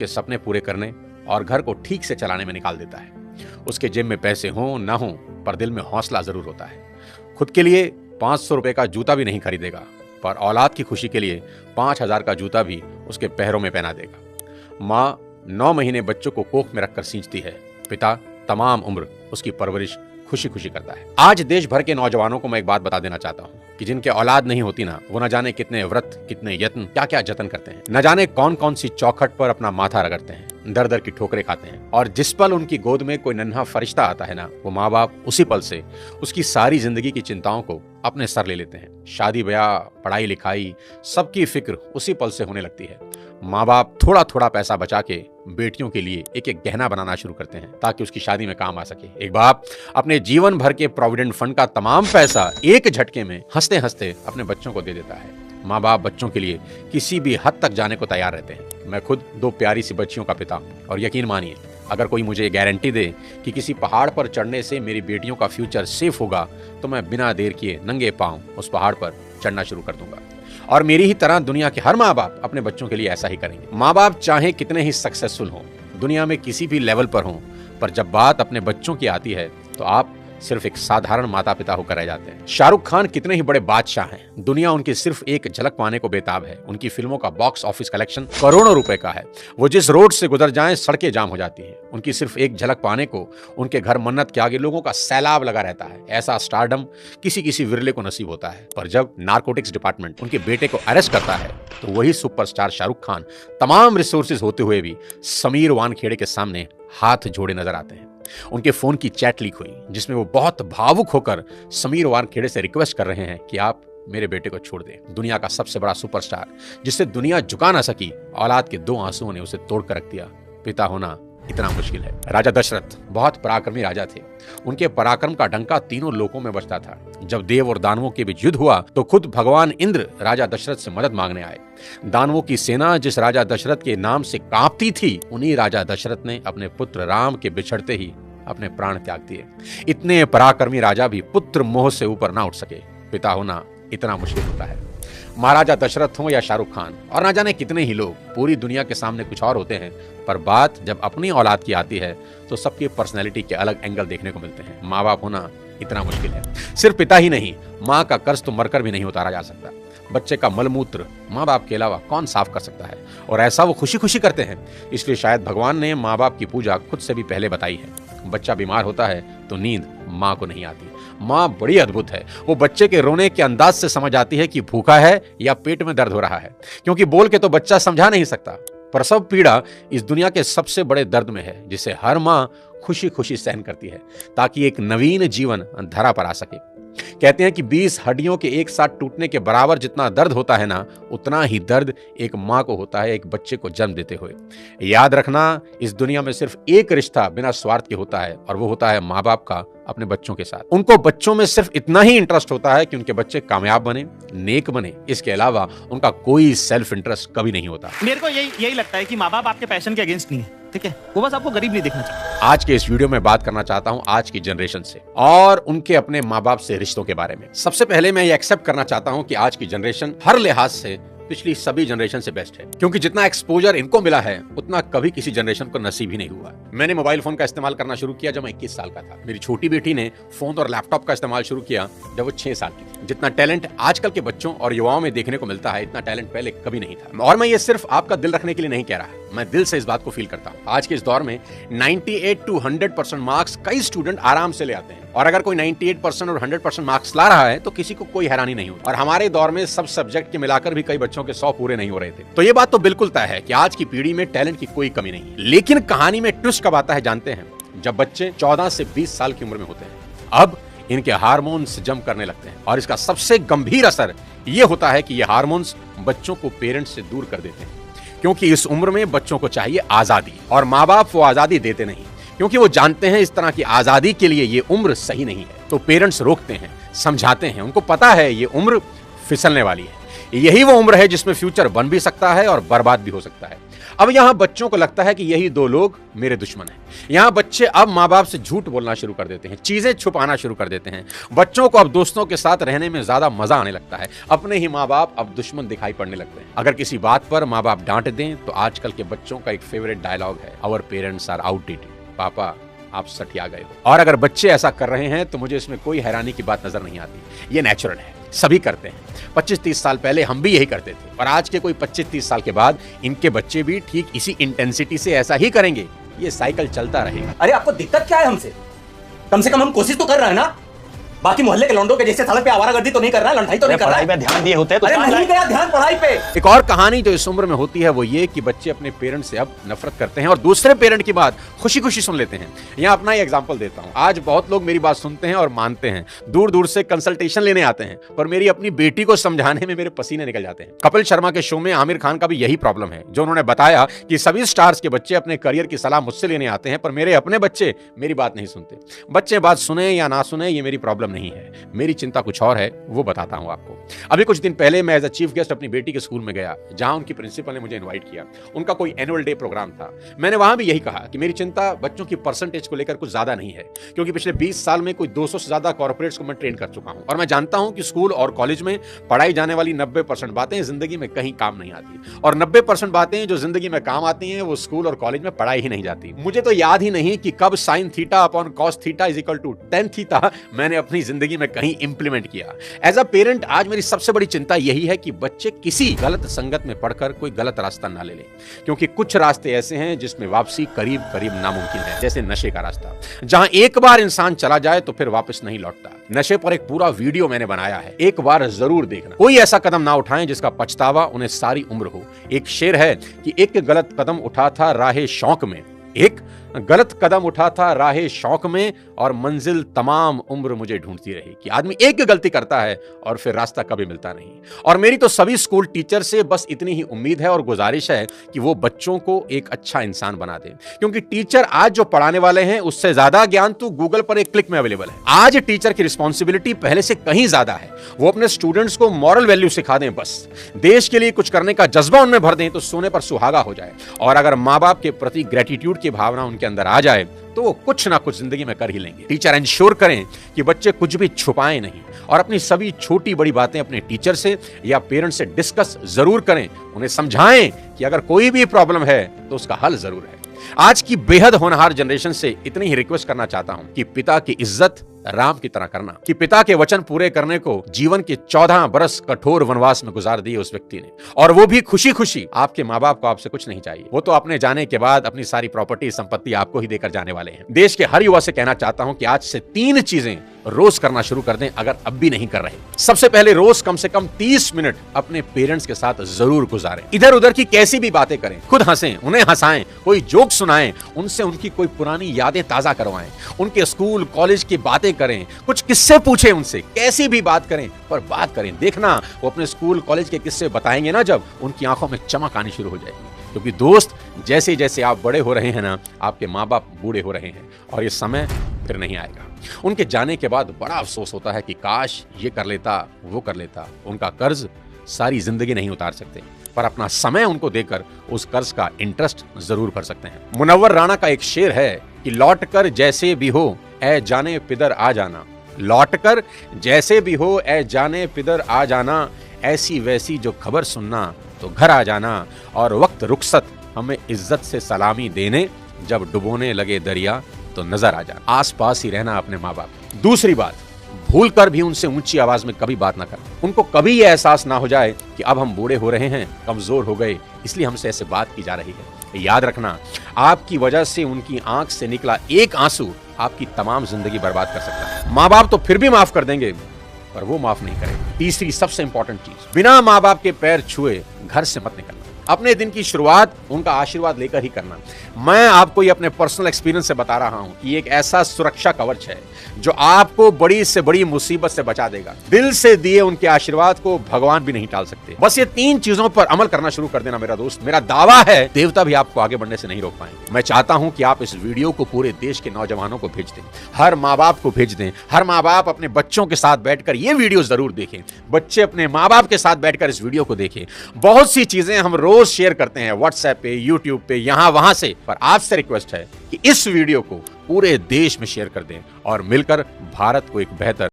के सपने पूरे करने और घर को ठीक से चलाने में निकाल देता है। उसके जेब में पैसे हों ना हों, पर दिल में हौसला जरूर होता है। खुद के लिए 500 रुपए का जूता भी नहीं खरीदेगा, पर औलाद की खुशी के लिए 5000 का जूता भी उसके पैरों में पहना देगा। माँ 9 महीने बच्चों को कोख में रखकर सींचती है, पिता तमाम उम्र उसकी परवरिश खुशी खुशी करता है। आज देश भर के नौजवानों को मैं एक बात बता देना चाहता हूँ कि जिनके औलाद नहीं होती ना, वो न जाने कितने व्रत, कितने यत्न, क्या क्या जतन करते हैं, न जाने कौन कौन सी चौखट पर अपना माथा रगड़ते हैं, दर दर की ठोकरें खाते हैं। और जिस पल उनकी गोद में कोई नन्हा फरिश्ता आता है ना, वो माँ बाप उसी पल से उसकी सारी जिंदगी की चिंताओं को अपने सर ले लेते हैं। शादी ब्याह, पढ़ाई लिखाई, सबकी फिक्र उसी पल से होने लगती है। माँ बाप थोड़ा थोड़ा पैसा बचा के बेटियों के लिए एक एक गहना बनाना शुरू करते हैं ताकि उसकी शादी में काम आ सके। एक बाप अपने जीवन भर के प्रोविडेंट फंड का तमाम पैसा एक झटके में हंसते हंसते अपने बच्चों को दे देता है। माँ बाप बच्चों के लिए किसी भी हद तक जाने को तैयार रहते हैं। मैं खुद 2 प्यारी सी बच्चियों का पिता हूँ और यकीन मानिए, अगर कोई मुझे गारंटी दे कि किसी पहाड़ पर चढ़ने से मेरी बेटियों का फ्यूचर सेफ होगा, तो मैं बिना देर किए नंगे पांव उस पहाड़ पर चढ़ना शुरू कर दूंगा। और मेरी ही तरह दुनिया के हर माँ बाप अपने बच्चों के लिए ऐसा ही करेंगे। माँ बाप चाहे कितने ही सक्सेसफुल हों, दुनिया में किसी भी लेवल पर हों, पर जब बात अपने बच्चों की आती है तो आप सिर्फ एक साधारण माता पिता होकर रह जाते हैं। शाहरुख खान कितने ही बड़े बादशाह हैं, दुनिया उनकी सिर्फ एक झलक पाने को बेताब है। उनकी फिल्मों का बॉक्स ऑफिस कलेक्शन करोड़ों रुपए का है। वो जिस रोड से गुजर जाएं सड़कें जाम हो जाती हैं। उनकी सिर्फ एक झलक पाने को उनके घर मन्नत के आगे लोगों का सैलाब लगा रहता है। ऐसा स्टारडम किसी किसी विरले को नसीब होता है। पर जब नारकोटिक्स डिपार्टमेंट उनके बेटे को अरेस्ट करता है तो वही सुपरस्टार शाहरुख खान तमाम रिसोर्सेज होते हुए भी समीर वानखेड़े के सामने हाथ जोड़े नजर आते हैं। उनके फोन की चैट लीक हुई जिसमें वो बहुत भावुक होकर समीर वानखेड़े से रिक्वेस्ट कर रहे हैं कि आप मेरे बेटे को छोड़ दें। दुनिया का सबसे बड़ा सुपरस्टार जिससे दुनिया झुका ना सकी, औलाद के 2 आंसुओं ने उसे तोड़ कर रख दिया। पिता होना इतना मुश्किल है। राजा दशरथ बहुत पराक्रमी राजा थे। उनके पराक्रम का डंका तीनों लोकों में बजता था। जब देव और दानवों के बीच युद्ध हुआ तो खुद भगवान इंद्र राजा दशरथ से मदद मांगने आए। दानवों की सेना जिस राजा दशरथ के नाम से कांपती थी, उन्हीं राजा दशरथ ने अपने पुत्र राम के बिछड़ते ही अपने प्राण त्याग दिए। इतने पराक्रमी राजा भी पुत्र मोह से ऊपर ना उठ सके। पिता होना इतना मुश्किल होता है। महाराजा दशरथ हो या शाहरुख खान और ना जाने कितने ही लोग, पूरी दुनिया के सामने कुछ और होते हैं, पर बात जब अपनी औलाद की आती है तो सबकी पर्सनैलिटी के अलग एंगल देखने को मिलते हैं। माँ बाप होना इतना मुश्किल है। सिर्फ पिता ही नहीं, माँ का कर्ज तो मरकर भी नहीं उतारा जा सकता। बच्चे का मलमूत्र माँ बाप के अलावा कौन साफ कर सकता है, और ऐसा वो खुशी खुशी करते हैं। इसलिए शायद भगवान ने माँ बाप की पूजा खुद से भी पहले बताई है। बच्चा बीमार होता है तो नींद माँ को नहीं आती। माँ बड़ी अद्भुत है। वो बच्चे के रोने के अंदाज से समझ आती है कि भूखा है या पेट में दर्द हो रहा है, क्योंकि बोल के तो बच्चा समझा नहीं सकता। प्रसव पीड़ा इस दुनिया के सबसे बड़े दर्द में है, जिसे हर माँ खुशी खुशी सहन करती है ताकि एक नवीन जीवन धरा पर आ सके। कहते हैं कि 20 हड्डियों के एक साथ टूटने के बराबर जितना दर्द होता है ना, उतना ही दर्द एक माँ को होता है एक बच्चे को जन्म देते हुए। याद रखना, इस दुनिया में सिर्फ एक रिश्ता बिना स्वार्थ के होता है, और वो होता है माँ बाप का अपने बच्चों के साथ। उनको बच्चों में सिर्फ इतना ही इंटरेस्ट होता है कि उनके बच्चे कामयाब बने, नेक बने। इसके अलावा उनका कोई सेल्फ इंटरेस्ट कभी नहीं होता। मेरे को यही लगता है कि माँ बाप आपके पैशन के अगेंस्ट नहीं है, ठीक है? वो बस आपको गरीब नहीं देखना चाहते। आज के इस वीडियो में बात करना चाहता हूं आज की जनरेशन से और उनके अपने माँ बाप से रिश्तों के बारे में। सबसे पहले मैं ये एक्सेप्ट करना चाहता हूं कि आज की जनरेशन हर लिहाज से पिछली सभी जनरेशन से बेस्ट है, क्योंकि जितना एक्सपोजर इनको मिला है उतना कभी किसी जनरेशन को नसीब ही नहीं हुआ। मैंने मोबाइल फोन का इस्तेमाल करना शुरू किया जब मैं 21 साल का था। मेरी छोटी बेटी ने फोन और लैपटॉप का इस्तेमाल शुरू किया जब वो 6 साल की थी। जितना टैलेंट आजकल के बच्चों और युवाओं में देखने को मिलता है, इतना टैलेंट पहले कभी नहीं था। और मैं ये सिर्फ आपका दिल रखने के लिए नहीं कह रहा, मैं दिल से इस बात को फील करता हूँ। आज के इस दौर में 98 to 100% मार्क्स कई स्टूडेंट आराम से ले आते हैं, और अगर कोई 98% और 100% मार्क्स ला रहा है तो किसी को कोई हैरानी नहीं होती। और हमारे दौर में सब सब्जेक्ट के मिलाकर भी कई बच्चों के 100 पूरे नहीं हो रहे थे। तो ये बात तो बिल्कुल तय है कि आज की पीढ़ी में टैलेंट की कोई कमी नहीं है। लेकिन कहानी में ट्विस्ट कब आता है जानते हैं? जब बच्चे 14 से 20 साल की उम्र में होते हैं। अब इनके हार्मोन्स जंप करने लगते हैं, और इसका सबसे गंभीर असर ये होता है कि ये हार्मोन्स बच्चों को पेरेंट्स से दूर कर देते हैं, क्योंकि इस उम्र में बच्चों को चाहिए आजादी, और माँ बाप वो आजादी देते नहीं, क्योंकि वो जानते हैं इस तरह की आजादी के लिए ये उम्र सही नहीं है। तो पेरेंट्स रोकते हैं, समझाते हैं, उनको पता है ये उम्र फिसलने वाली है। यही वो उम्र है जिसमें फ्यूचर बन भी सकता है और बर्बाद भी हो सकता है। अब यहां बच्चों को लगता है कि यही दो लोग मेरे दुश्मन हैं। यहां बच्चे अब माँ बाप से झूठ बोलना शुरू कर देते हैं, चीजें छुपाना शुरू कर देते हैं। बच्चों को अब दोस्तों के साथ रहने में ज्यादा मजा आने लगता है। अपने ही माँ बाप अब दुश्मन दिखाई पड़ने लगते हैं। अगर किसी बात पर माँ बाप डांट दें तो आजकल के बच्चों का एक फेवरेट डायलॉग है, आवर पेरेंट्स आर आउटडेटेड। पापा आप सठिया गए हो। और अगर बच्चे ऐसा कर रहे हैं तो मुझे इसमें कोई हैरानी की बात नजर नहीं आती। ये नेचुरल है, सभी करते हैं। 25-30 साल पहले हम भी यही करते थे और आज के कोई 25-30 साल के बाद इनके बच्चे भी ठीक इसी इंटेंसिटी से ऐसा ही करेंगे। ये साइकिल चलता रहेगा। अरे आपको दिक्कत क्या है हमसे? कम से कम हम कोशिश तो कर रहे हैं ना। बाकी मोहल्ले के लौंडों के जैसे सड़क पे आवारागर्दी तो नहीं कर रहा है, लड़ाई तो नहीं कर रहा है। पढ़ाई पे ध्यान दिए होते तो अरे नहीं गया ध्यान पढ़ाई पे। एक और कहानी जो इस उम्र में होती है वो ये कि बच्चे अपने पेरेंट्स से अब नफरत करते हैं और दूसरे पेरेंट की बात खुशी खुशी सुन लेते हैं। यहाँ अपना ही एग्जांपल देता हूँ। आज बहुत लोग मेरी बात सुनते हैं और मानते हैं, दूर दूर से कंसल्टेशन लेने आते हैं, पर मेरी अपनी बेटी को समझाने में मेरे पसीने निकल जाते हैं। कपिल शर्मा के शो में आमिर खान का भी यही प्रॉब्लम है, जो उन्होंने बताया कि सभी स्टार्स के बच्चे अपने करियर की सलाह मुझसे लेने आते हैं, पर मेरे अपने बच्चे मेरी बात नहीं सुनते। बच्चे बात सुने या ना सुने ये मेरी प्रॉब्लम नहीं है, मेरी चिंता कुछ और है, वो बताता हूं आपको। अभी कुछ दिन पहले मैं एज अ चीफ गेस्ट अपनी बेटी के स्कूल में गया, जहां उनकी प्रिंसिपल ने मुझे इनवाइट किया। उनका कोई एनुअल डे प्रोग्राम था। मैंने वहां भी यही कहा कि मेरी चिंता बच्चों की परसेंटेज को लेकर कुछ ज्यादा नहीं है, क्योंकि पिछले 20 साल में कोई 200 से ज्यादा कॉर्पोरेट्स को मैं ट्रेन कर चुका हूं और मैं जानता हूं कि स्कूल और कॉलेज में पढ़ाई जाने वाली 90% बातें जिंदगी में कहीं काम नहीं आती, और 90% बातें जो जिंदगी में काम आती हैं वो स्कूल और कॉलेज में पढ़ाई ही नहीं जाती। मुझे तो याद ही नहीं कि कब sin theta upon cos theta is equal to tan theta मैंने अपनी जिंदगी में कहीं इंप्लीमेंट किया। एज अ पेरेंट आज मेरी सबसे बड़ी चिंता यही है कि बच्चे किसी गलत संगत में पढ़कर कोई गलत रास्ता ना ले लें, क्योंकि कुछ रास्ते ऐसे हैं जिसमें वापसी करीब करीब नामुमकिन है, जैसे नशे का रास्ता, जहां एक बार इंसान चला जाए तो फिर वापस नहीं लौटता। नशे पर एक पूरा वीडियो मैंने बनाया है, एक बार जरूर देखना। कोई ऐसा कदम ना उठाएं जिसका पछतावा उन्हें सारी उम्र हो। एक शेर है कि एक गलत कदम उठा था राहे शौक में, एक गलत कदम उठा था राहे शौक में, और मंजिल तमाम उम्र मुझे ढूंढती रही। कि आदमी एक गलती करता है और फिर रास्ता कभी मिलता नहीं। और मेरी तो सभी स्कूल टीचर से बस इतनी ही उम्मीद है और गुजारिश है कि वो बच्चों को एक अच्छा इंसान बना दें, क्योंकि टीचर आज जो पढ़ाने वाले हैं उससे ज्यादा ज्ञान तो गूगल पर एक क्लिक में अवेलेबल है। आज टीचर की रिस्पॉन्सिबिलिटी पहले से कहीं ज्यादा है। वो अपने स्टूडेंट्स को मॉरल वैल्यू सिखा दें, बस देश के लिए कुछ करने का जज्बा उनमें भर दें तो सोने पर सुहागा हो जाए। और अगर माँ बाप के प्रति ग्रेटिट्यूड की भावना उनके अंदर आ जाए तो वो कुछ ना कुछ जिंदगी में कर ही लेंगे। टीचर इंश्योर करें कि बच्चे कुछ भी छुपाएं नहीं और अपनी सभी छोटी बड़ी बातें अपने टीचर से या पेरेंट्स से डिस्कस जरूर करें। उन्हें समझाएं कि अगर कोई भी प्रॉब्लम है तो उसका हल जरूर है। आज की बेहद होनहार जनरेशन से इतनी ही रिक्वेस्ट करना चाहता हूं कि पिता की इज्जत राम की तरह करना। कि पिता के वचन पूरे करने को जीवन के 14 बरस कठोर वनवास में गुजार दिए उस व्यक्ति ने, और वो भी खुशी खुशी। आपके माँ बाप को आपसे कुछ नहीं चाहिए, वो तो अपने जाने के बाद अपनी सारी प्रॉपर्टी संपत्ति आपको ही देकर जाने वाले हैं। देश के हर युवा से कहना चाहता हूं कि आज से 3 चीजें रोज करना शुरू कर दें, अगर अब भी नहीं कर रहे। सबसे पहले रोज कम से कम 30 मिनट अपने पेरेंट्स के साथ जरूर गुजारें। इधर उधर की कैसी भी बातें करें, खुद हंसें, उन्हें हंसाएं, कोई जोक सुनाएं, उनसे उनकी कोई पुरानी यादें ताजा करवाएं, उनके स्कूल कॉलेज की बातें करें, कुछ किस्से पूछें उनसे, कैसी भी बात करें पर बात करें। देखना वो अपने स्कूल कॉलेज के किस्से बताएंगे ना, जब उनकी आंखों में चमक आनी शुरू हो जाएगी। क्योंकि दोस्त, जैसे जैसे आप बड़े हो रहे हैं ना, आपके माँ बाप बूढ़े हो रहे हैं और ये समय फिर नहीं आएगा। उनके जाने के बाद बड़ा अफसोस होता है कि काश ये कर लेता, वो कर लेता। उनका कर्ज सारी जिंदगी नहीं उतार सकते, पर अपना समय उनको देकर उस कर्ज का इंटरेस्ट जरूर भर सकते हैं। मुनव्वर राणा का एक शेर है कि लौट कर जैसे भी हो ऐ जाने पिदर आ जाना, लौट कर जैसे भी हो ऐ जाने पिदर आ जाना, ऐसी वैसी जो खबर सुनना तो घर आ जाना, और वक्त रुखसत हमें इज्जत से सलामी देने, जब डुबोने लगे दरिया तो नजर आ जाना। आस पास ही रहना अपने माँ बाप। दूसरी बात, भूल कर भी उनसे ऊंची आवाज में कभी बात ना करना। उनको कभी यह एहसास ना हो जाए कि अब हम बूढ़े हो रहे हैं, कमजोर हो गए, इसलिए हमसे ऐसे बात की जा रही है। याद रखना, आपकी वजह से उनकी आंख से निकला एक आंसू आपकी तमाम जिंदगी बर्बाद कर सकता है। माँ बाप तो फिर भी माफ कर देंगे, पर वो माफ नहीं करेंगे। तीसरी सबसे इंपॉर्टेंट चीज, बिना माँ बाप के पैर छुए घर से मत निकलना। अपने दिन की शुरुआत उनका आशीर्वाद लेकर ही करना। मैं आपको ये अपने पर्सनल एक्सपीरियंस से बता रहा हूं कि एक ऐसा सुरक्षा कवच है जो आपको बड़ी से बड़ी मुसीबत से बचा देगा। दिल से दिए उनके आशीर्वाद को भगवान भी नहीं टाल सकते। बस ये 3 चीजों पर अमल करना शुरू कर देना मेरा दोस्त। मेरा दावा है देवता भी आपको आगे बढ़ने से नहीं रोक पाएंगे। मैं चाहता हूं कि आप इस वीडियो को पूरे देश के नौजवानों को भेज दें, हर माँ बाप को भेज दें। हर माँ बाप अपने बच्चों के साथ बैठकर ये वीडियो जरूर देखें। बच्चे अपने माँ बाप के साथ बैठकर इस वीडियो को देखें। बहुत सी चीजें हम रोज रोज शेयर करते हैं व्हाट्सएप पे, यूट्यूब पे, यहां वहां से, पर आपसे रिक्वेस्ट है कि इस वीडियो को पूरे देश में शेयर कर दें और मिलकर भारत को एक बेहतर